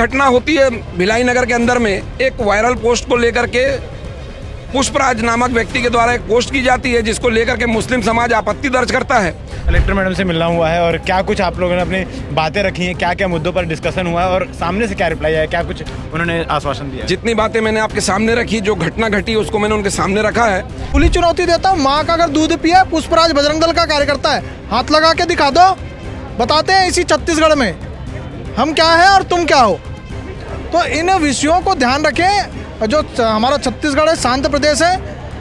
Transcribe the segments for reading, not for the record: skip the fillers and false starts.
घटना होती है भिलाई नगर के अंदर में, एक वायरल पोस्ट को लेकर के पुष्पराज नामक व्यक्ति के द्वारा एक पोस्ट की जाती है जिसको लेकर के मुस्लिम समाज आपत्ति दर्ज करता है। कलेक्टर मैडम से मिलना हुआ है और क्या कुछ आप लोगों ने अपनी बातें रखी हैं, क्या क्या मुद्दों पर डिस्कशन हुआ है और सामने से क्या रिप्लाई आया, क्या कुछ उन्होंने आश्वासन दिया? जितनी बातें मैंने आपके सामने रखी, जो घटना घटी उसको मैंने उनके सामने रखा है। खुली चुनौती देता हूँ, माँ का अगर दूध पिया, पुष्पराज बजरंग दल का कार्यकर्ता है, हाथ लगा के दिखा दो, बताते हैं इसी छत्तीसगढ़ में हम क्या है और तुम क्या हो। तो इन विषयों को ध्यान रखें। जो हमारा छत्तीसगढ़ है शांत प्रदेश है,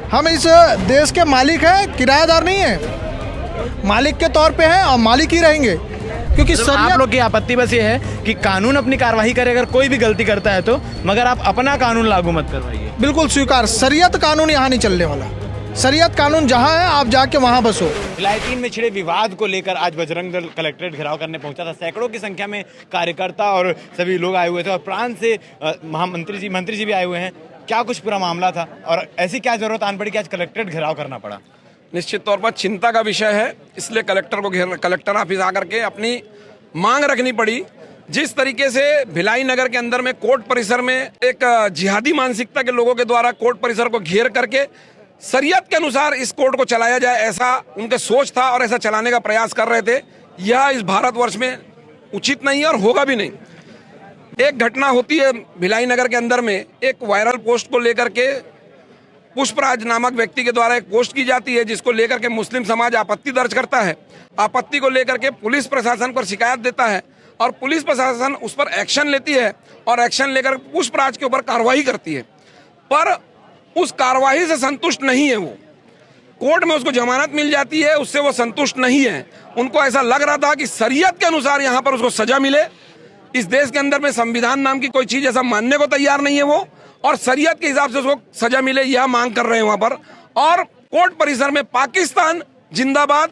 हम इस देश के मालिक हैं, किराएदार नहीं है, मालिक के तौर पे हैं और मालिक ही रहेंगे। क्योंकि आप लोग की आपत्ति बस ये है कि कानून अपनी कार्रवाई करे अगर कोई भी गलती करता है तो, मगर आप अपना कानून लागू मत करवाइए। बिल्कुल स्वीकार, शरीयत कानून यहाँ नहीं चलने वाला। शरीयत कानून जहाँ है आप जाके वहाँ बसो। भिलाई 3 में छिड़े विवाद को लेकर आज बजरंग दल कलेक्ट्रेट घेराव करने पहुंचा था। सैकड़ों की संख्या में कार्यकर्ता और सभी लोग आए हुए थे और प्रांत से मंत्री जी भी आए हुए हैं। क्या कुछ पूरा मामला था और ऐसी क्या जरूरत आन पड़ी कि आज कलेक्ट्रेट घेराव करना पड़ा? निश्चित तौर पर चिंता का विषय है, इसलिए कलेक्टर ऑफिस आकर के अपनी मांग रखनी पड़ी। जिस तरीके से भिलाई नगर के अंदर में कोर्ट परिसर में एक जिहादी मानसिकता के लोगों के द्वारा कोर्ट परिसर को घेर करके शरीयत के अनुसार इस कोर्ट को चलाया जाए, ऐसा उनका सोच था और ऐसा चलाने का प्रयास कर रहे थे। यह इस भारतवर्ष में उचित नहीं है और होगा भी नहीं। एक घटना होती है भिलाई नगर के अंदर में, एक वायरल पोस्ट को लेकर के पुष्पराज नामक व्यक्ति के द्वारा एक पोस्ट की जाती है जिसको लेकर के मुस्लिम समाज आपत्ति दर्ज करता है। आपत्ति को लेकर के पुलिस प्रशासन पर शिकायत देता है और पुलिस प्रशासन उस पर एक्शन लेती है और एक्शन लेकर पुष्पराज के ऊपर कार्रवाई करती है। पर उस कार्रवाई से संतुष्ट नहीं है वो, कोर्ट में उसको जमानत मिल जाती है, उससे वो संतुष्ट नहीं है। उनको ऐसा लग रहा था कि शरीयत के अनुसार यहाँ पर उसको सजा मिले। इस देश के अंदर में संविधान नाम की कोई चीज ऐसा मानने को तैयार नहीं है वो, और शरीयत के हिसाब से उसको सजा मिले यह मांग कर रहे हैं वहां पर। और कोर्ट परिसर में पाकिस्तान जिंदाबाद,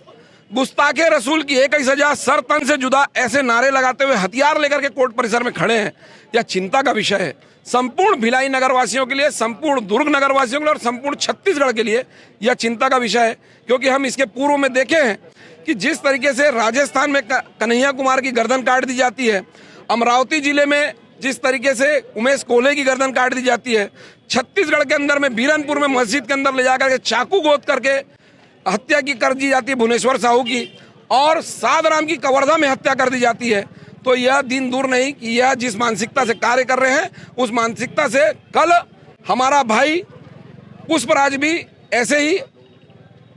गुस्ताखे रसूल की एक ही सजा, सर तन से जुदा, ऐसे नारे लगाते हुए हथियार लेकर के कोर्ट परिसर में खड़े हैं। यह चिंता का विषय है संपूर्ण भिलाई नगर वासियों के लिए, संपूर्ण दुर्ग नगर वासियों के लिए और संपूर्ण छत्तीसगढ़ के लिए यह चिंता का विषय है। क्योंकि हम इसके पूर्व में देखे हैं कि जिस तरीके से राजस्थान में कन्हैया कुमार की गर्दन काट दी जाती है, अमरावती जिले में जिस तरीके से उमेश कोल्हे की गर्दन काट दी जाती है, छत्तीसगढ़ के अंदर में बीरनपुर में मस्जिद के अंदर ले जाकर के चाकू गोद करके हत्या की कर दी जाती है भुवनेश्वर साहू की, और सादराम की कवर्धा में हत्या कर दी जाती है। तो यह दिन दूर नहीं कि यह जिस मानसिकता से कार्य कर रहे हैं उस मानसिकता से कल हमारा भाई पुष्पराज भी ऐसे ही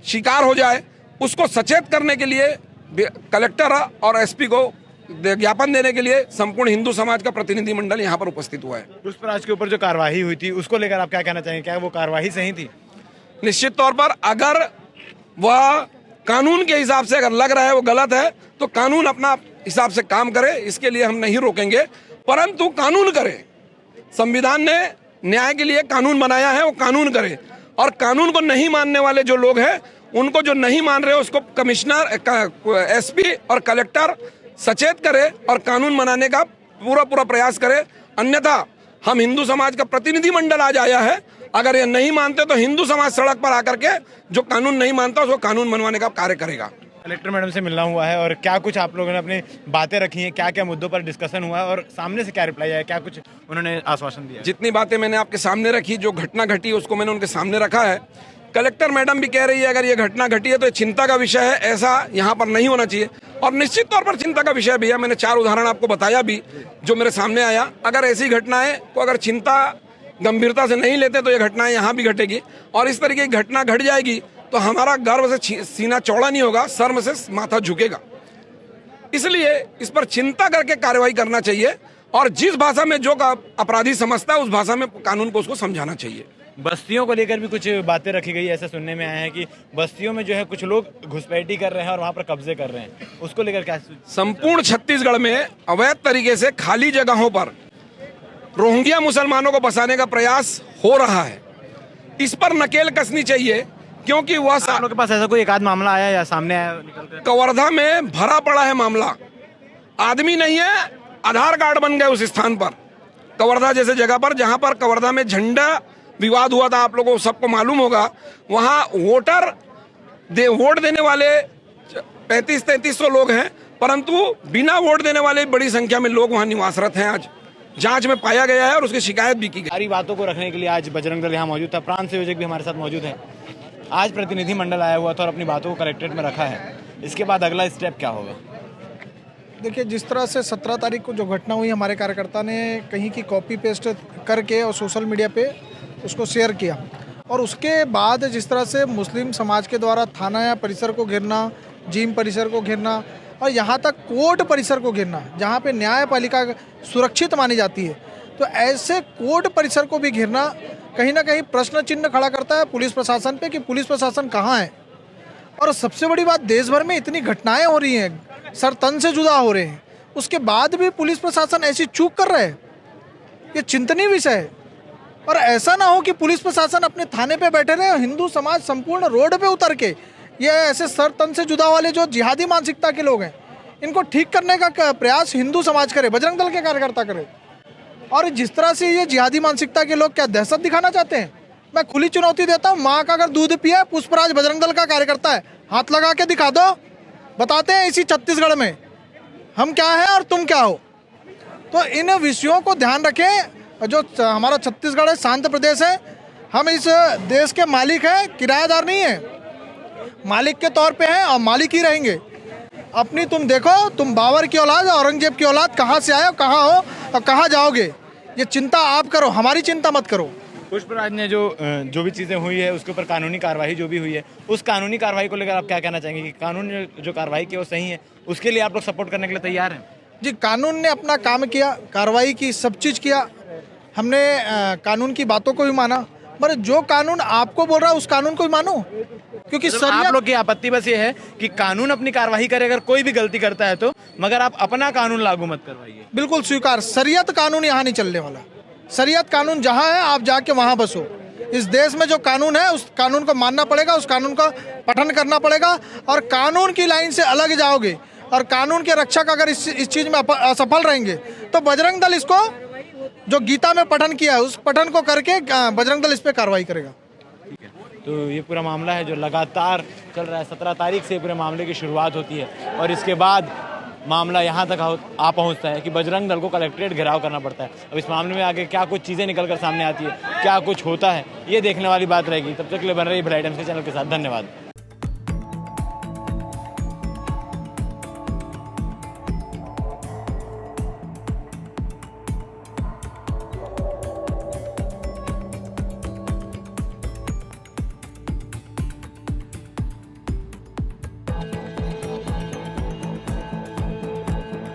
शिकार हो जाए, उसको सचेत करने के लिए कलेक्टर और एसपी को ज्ञापन देने के लिए संपूर्ण हिंदू समाज का प्रतिनिधि मंडल यहाँ पर उपस्थित हुआ है। पुष्पराज के ऊपर जो कार्रवाई हुई थी उसको लेकर आप क्या कहना चाहेंगे, क्या वो कार्रवाई सही थी? निश्चित तौर पर अगर वह कानून के हिसाब से अगर लग रहा है वो गलत है तो कानून अपना हिसाब से काम करे, इसके लिए हम नहीं रोकेंगे, परंतु कानून करे। संविधान ने न्याय के लिए कानून बनाया है, वो कानून करे। और कानून को नहीं मानने वाले जो लोग हैं उनको जो नहीं मान रहे उसको कमिश्नर, एसपी और कलेक्टर सचेत करे और कानून बनाने का पूरा प्रयास करे। अन्यथा हम हिंदू समाज का प्रतिनिधि मंडल आज आया है, अगर ये नहीं मानते तो हिंदू समाज सड़क पर आकर के जो कानून नहीं मानता उसको कानून बनवाने का कार्य करेगा। कलेक्टर मैडम से मिलना हुआ है और क्या कुछ आप लोगों ने अपनी बातें रखी हैं, क्या क्या मुद्दों पर डिस्कशन हुआ है और सामने से क्या रिप्लाई आया, क्या कुछ उन्होंने आश्वासन दिया? जितनी बातें मैंने आपके सामने रखी, जो घटना घटी उसको मैंने उनके सामने रखा है। कलेक्टर मैडम भी कह रही है अगर ये घटना घटी है तो चिंता का विषय है, ऐसा यहाँ पर नहीं होना चाहिए। और निश्चित तौर पर चिंता का विषय भैया, मैंने 4 उदाहरण आपको बताया भी जो मेरे सामने आया। अगर ऐसी घटनाएं को अगर चिंता गंभीरता से नहीं लेते तो ये घटनाएं यहाँ भी घटेगी, और इस तरीके की घटना घट जाएगी तो हमारा गर्व से सीना चौड़ा नहीं होगा, शर्म से माथा झुकेगा। इसलिए इस पर चिंता करके कार्रवाई करना चाहिए और जिस भाषा में जो अपराधी समझता है उस भाषा में कानून को उसको समझाना चाहिए। बस्तियों को लेकर भी कुछ बातें रखी गई, ऐसा सुनने में आया है कि बस्तियों में जो है कुछ लोग घुसपैठी कर रहे हैं और वहां पर कब्जे कर रहे हैं, उसको लेकर क्या? संपूर्ण छत्तीसगढ़ में अवैध तरीके से खाली जगहों पर रोहिंग्या मुसलमानों को बसाने का प्रयास हो रहा है। इस पर नकेल कसनी चाहिए, क्योंकि वह आप लोगों के पास ऐसा कोई एक आध मामला आया या सामने आया निकलकर? कवर्धा में भरा पड़ा है मामला, आदमी नहीं है, आधार कार्ड बन गए उस स्थान पर, कवर्धा जैसे जगह पर, जहां पर कवर्धा में झंडा विवाद हुआ था, आप लोगों को सबको मालूम होगा। वहां वोट देने वाले 3500-3300 लोग हैं, परंतु बिना वोट देने वाले बड़ी संख्या में लोग वहां निवासरत हैं आज। जांच में पाया गया है और उसकी शिकायत भी की गई। सारी बातों को रखने के लिए आज बजरंग दल यहाँ मौजूद था, प्रांत संयोजक भी हमारे साथ मौजूद है। आज प्रतिनिधिमंडल आया हुआ था और अपनी बातों को कलेक्ट्रेट में रखा है। इसके बाद अगला स्टेप क्या होगा? देखिए, जिस तरह से 17 तारीख को जो घटना हुई, हमारे कार्यकर्ता ने कहीं की कॉपी पेस्ट करके और सोशल मीडिया पे उसको शेयर किया, और उसके बाद जिस तरह से मुस्लिम समाज के द्वारा थाना या परिसर को घेरना, जिम परिसर को घेरना और यहाँ तक कोर्ट परिसर को घेरना, जहाँ पे न्यायपालिका सुरक्षित मानी जाती है, तो ऐसे कोर्ट परिसर को भी घेरना कहीं ना कहीं प्रश्न चिन्ह खड़ा करता है पुलिस प्रशासन पे कि पुलिस प्रशासन कहाँ है। और सबसे बड़ी बात, देश भर में इतनी घटनाएं हो रही हैं, सर तन से जुदा हो रहे हैं, उसके बाद भी पुलिस प्रशासन ऐसी चूक कर रहा है, ये चिंतनीय विषय है। और ऐसा ना हो कि पुलिस प्रशासन अपने थाने पे बैठे रहे और हिंदू समाज संपूर्ण रोड पे उतर के ये ऐसे सर तन से जुदा वाले जो जिहादी मानसिकता के लोग हैं, इनको ठीक करने का प्रयास हिंदू समाज करे, बजरंग दल के कार्यकर्ता करे। और जिस तरह से ये जिहादी मानसिकता के लोग क्या दहशत दिखाना चाहते हैं, मैं खुली चुनौती देता हूँ, माँ का अगर दूध पिया, पुष्पराज बजरंग दल का कार्यकर्ता है, हाथ लगा के दिखा दो, बताते हैं इसी छत्तीसगढ़ में हम क्या है और तुम क्या हो। तो इन विषयों को ध्यान रखें। जो हमारा छत्तीसगढ़ है, शांत प्रदेश है, हम इस देश के मालिक हैं, किराएदार नहीं है, मालिक के तौर पे हैं और मालिक ही रहेंगे। अपनी तुम देखो, तुम बाबर की औलाद, औरंगजेब की औलाद, कहाँ से आए हो, कहाँ हो और कहाँ जाओगे, ये चिंता आप करो, हमारी चिंता मत करो। पुष्पराज ने जो भी चीज़ें हुई है उसके ऊपर कानूनी कार्रवाई जो भी हुई है, उस कानूनी कार्रवाई को लेकर आप क्या कहना चाहेंगे कि कानून ने जो कार्रवाई की वो सही है, उसके लिए आप लोग सपोर्ट करने के लिए तैयार हैं? जी, कानून ने अपना काम किया, कार्रवाई की, सब चीज़ किया, हमने कानून की बातों को भी माना, पर जो कानून आपको बोल रहा है उस कानून को भी मानो, क्योंकि मतलब आप लोग की आपत्ति बस ये है कि कानून अपनी कार्रवाई करे अगर कोई भी गलती करता है तो, मगर आप अपना कानून लागू मत करवाइए। बिल्कुल स्वीकार, शरीयत कानून यहाँ नहीं चलने वाला। शरीयत कानून जहाँ है आप जाके वहाँ बसो। इस देश में जो कानून है उस कानून को मानना पड़ेगा, उस कानून का पठन करना पड़ेगा, और कानून की लाइन से अलग जाओगे और कानून के रक्षक अगर इस चीज़ में असफल रहेंगे तो बजरंग दल इसको, जो गीता में पठन किया है, उस पठन को करके बजरंग दल इस पर कार्रवाई करेगा। तो ये पूरा मामला है जो लगातार चल रहा है। 17 तारीख से पूरे मामले की शुरुआत होती है और इसके बाद मामला यहाँ तक आ पहुँचता है कि बजरंग दल को कलेक्ट्रेट घेराव करना पड़ता है। अब इस मामले में आगे क्या कुछ चीज़ें निकल कर सामने आती है, क्या कुछ होता है, ये देखने वाली बात रहेगी। तब तक के लिए बन रही भिलाई टाइम्स के चैनल के साथ धन्यवाद।